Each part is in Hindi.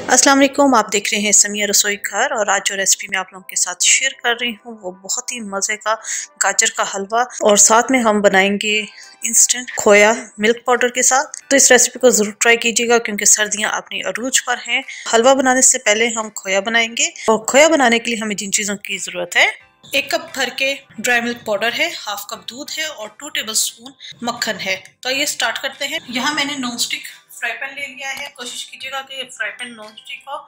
अस्सलाम वालेकुम, आप देख रहे हैं समिया रसोई घर। और आज जो रेसिपी मैं आप लोगों के साथ शेयर कर रही हूँ वो बहुत ही मज़े का गाजर का हलवा, और साथ में हम बनाएंगे इंस्टेंट खोया मिल्क पाउडर के साथ। तो इस रेसिपी को ज़रूर ट्राई कीजिएगा क्योंकि सर्दियाँ अपनी अरूज पर हैं। हलवा बनाने से पहले हम खोया बनाएंगे, और खोया बनाने के लिए हमें जिन चीज़ों की ज़रूरत है, 1 कप भर के ड्राई मिल्क पाउडर है, हाफ कप दूध है और 2 टेबलस्पून मक्खन है। तो ये स्टार्ट करते हैं। यहाँ मैंने नॉन स्टिक फ्राई पैन ले लिया है। कोशिश कीजिएगा कि फ्राई पैन नॉन स्टिक हो,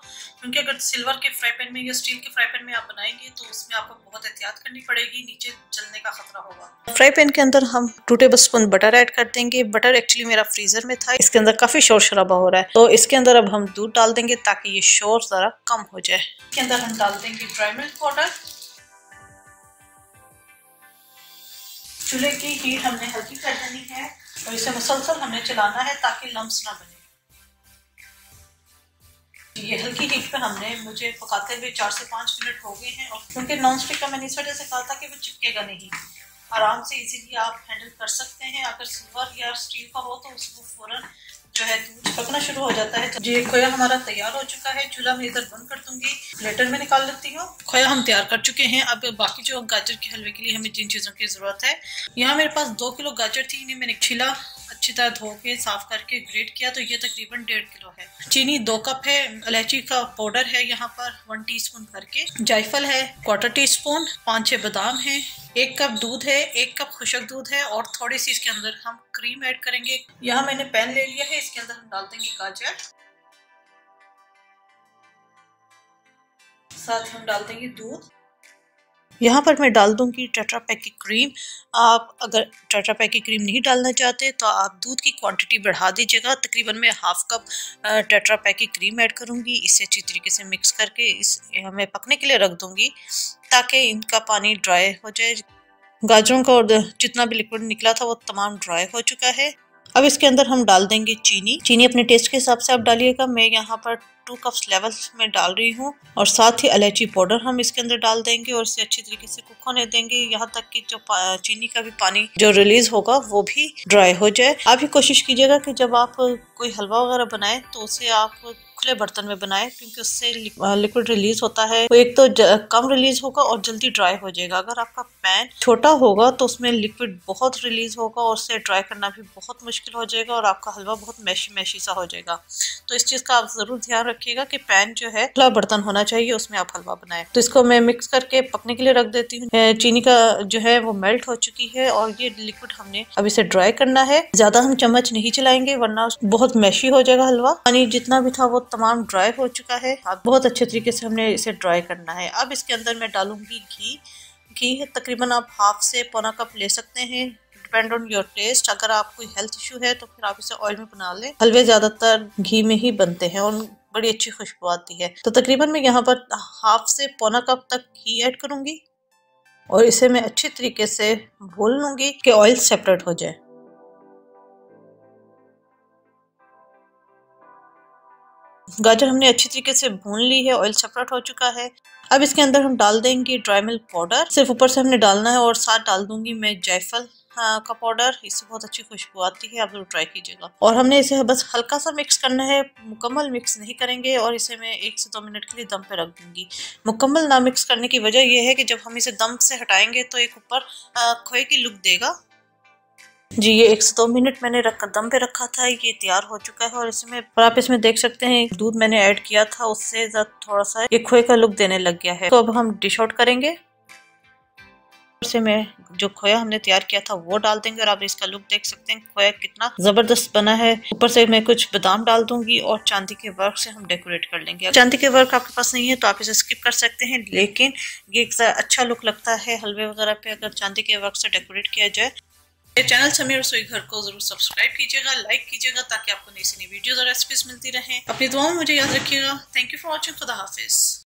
क्योंकि अगर सिल्वर के फ्राई पैन में या स्टील के फ्राई पैन में आप बनाएंगे तो उसमें आपको बहुत एहतियात करनी पड़ेगी, नीचे जलने का खतरा होगा। फ्राई पैन के अंदर हम 2 टेबलस्पून बटर ऐड कर देंगे। बटर एक्चुअली मेरा फ्रीजर में था, इसके अंदर काफी शोर शराबा हो रहा है, तो इसके अंदर अब हम दूध डाल देंगे ताकि ये शोर जरा कम हो जाए। इसके अंदर हम डाल देंगे ड्राई मिल्क पाउडर। चूल्हे की हीट हमने हल्की कर देनी है और इसे मुसलसल हमने चलाना है ताकि लम्स ना बने। ये हल्की हीट पे हमने मुझे पकाते हुए 4 से 5 मिनट हो गए हैं, और क्योंकि नॉन स्टिक का मैंने इस वजह से कहा था कि वो चिपकेगा नहीं, आराम से इजीली आप हैंडल कर सकते हैं। अगर सिल्वर या स्टील का हो तो उसको फौरन जो है दूध पकना शुरू हो जाता है। तो ये खोया हमारा तैयार हो चुका है। चूल्हा मैं इधर बंद कर दूंगी, प्लेटर में निकाल लेती हूँ। खोया हम तैयार कर चुके हैं। अब बाकी जो गाजर के हलवे के लिए हमें जिन चीज़ों की ज़रूरत है, यहाँ मेरे पास 2 किलो गाजर थी, इन्हें मैंने छिला, अच्छी तरह धो के साफ करके ग्रेट किया, तो ये तकरीबन 1.5 किलो है। चीनी 2 कप है। इलायची का पाउडर है यहाँ पर 1 टीस्पून भर के। जायफल है 1/4 टीस्पून। 5-6 बादाम है। 1 कप दूध है, 1 कप खुशक दूध है, और थोड़ी सी इसके अंदर हम क्रीम ऐड करेंगे। यहाँ मैंने पैन ले लिया है, इसके अंदर हम डाल देंगे गाजर, साथ हम डाल देंगे दूध। यहाँ पर मैं डाल दूंगी टेट्रा पैक की क्रीम। आप अगर टेट्रा पैक की क्रीम नहीं डालना चाहते तो आप दूध की क्वांटिटी बढ़ा दीजिएगा। तकरीबन मैं हाफ कप टेट्रा पैक की क्रीम ऐड करूंगी। इसे अच्छी तरीके से मिक्स करके इस मैं पकने के लिए रख दूंगी ताकि इनका पानी ड्राई हो जाए। गाजरों का और जितना भी लिक्विड निकला था वो तमाम ड्राई हो चुका है। अब इसके अंदर हम डाल देंगे चीनी। चीनी अपने टेस्ट के हिसाब से आप डालिएगा। मैं यहाँ पर 2 कप्स लेवल में डाल रही हूँ, और साथ ही इलायची पाउडर हम इसके अंदर डाल देंगे और इसे अच्छी तरीके से कुक होने देंगे यहाँ तक कि जो चीनी का भी पानी जो रिलीज होगा वो भी ड्राई हो जाए। आप ही कोशिश कीजिएगा कि जब आप कोई हलवा वगैरह बनाए तो उसे आप खुले बर्तन में बनाए, क्योंकि उससे लिक्विड रिलीज होता है, वो एक तो कम रिलीज होगा और जल्दी ड्राई हो जाएगा। अगर आपका पैन छोटा होगा तो उसमें लिक्विड बहुत रिलीज होगा और उसे ड्राई करना भी बहुत मुश्किल हो जाएगा और आपका हलवा बहुत मैशी मैशी सा हो जाएगा। तो इस चीज का आप जरूर ध्यान रखिएगा कि पैन जो है खुला बर्तन होना चाहिए, उसमें आप हलवा बनाए। तो इसको मैं मिक्स करके पकने के लिए रख देती हूँ। चीनी का जो है वो मेल्ट हो चुकी है और ये लिक्विड हमने अब इसे ड्राई करना है। ज्यादा हम चम्मच नहीं चलाएंगे वरना बहुत मैशी हो जाएगा हलवा। पानी जितना भी था वो तमाम ड्राई हो चुका है। अब बहुत अच्छे तरीके से हमने इसे ड्राई करना है। अब इसके अंदर मैं डालूंगी घी। घी तकरीबन आप हाफ से पौना कप ले सकते हैं, डिपेंड ऑन योर टेस्ट। अगर आप कोई हेल्थ इशू है तो फिर आप इसे ऑयल में बना लें। हलवे ज्यादातर घी में ही बनते हैं और बड़ी अच्छी खुशबू आती है। तो तकरीबन मैं यहाँ पर हाफ से पौना कप तक घी ऐड करूंगी और इसे मैं अच्छे तरीके से भून लूंगी कि ऑयल सेपरेट हो जाए। गाजर हमने अच्छी तरीके से भून ली है, ऑयल सेपरेट हो चुका है। अब इसके अंदर हम डाल देंगे ड्राई मिल्क पाउडर। सिर्फ ऊपर से हमने डालना है, और साथ डाल दूंगी मैं जायफल का पाउडर। इससे बहुत अच्छी खुशबू आती है, आप लोग ट्राई कीजिएगा। और हमने इसे बस हल्का सा मिक्स करना है, मुकम्मल मिक्स नहीं करेंगे। और इसे मैं 1 से 2 मिनट के लिए दम पे रख दूंगी। मुकम्मल ना मिक्स करने की वजह यह है कि जब हम इसे दम से हटाएंगे तो एक ऊपर खोए की लुक देगा। जी, ये 1 से 2 मिनट मैंने दम पे रखा था। ये तैयार हो चुका है, और इसमें और आप इसमें देख सकते हैं दूध मैंने ऐड किया था, उससे थोड़ा सा ये खोए का लुक देने लग गया है। तो अब हम डिश आउट करेंगे। से मैं जो खोया हमने तैयार किया था वो डाल देंगे, और आप इसका लुक देख सकते हैं खोया कितना जबरदस्त बना है। ऊपर से मैं कुछ बादाम डाल दूंगी और चांदी के वर्क से हम डेकोरेट कर लेंगे। चांदी के वर्क आपके पास नहीं है तो आप इसे स्किप कर सकते हैं, लेकिन ये अच्छा लुक लगता है हलवे वगैरह पे अगर चांदी के वर्क से डेकोरेट किया जाए। चैनल समिया रसोई घर को जरूर सब्सक्राइब कीजिएगा, लाइक कीजिएगा, ताकि आपको नई से नई वीडियोस और रेसिपीज मिलती रहें। अपनी दुआओं में मुझे याद रखिएगा। Thank you for watching. खुदा हाफिज।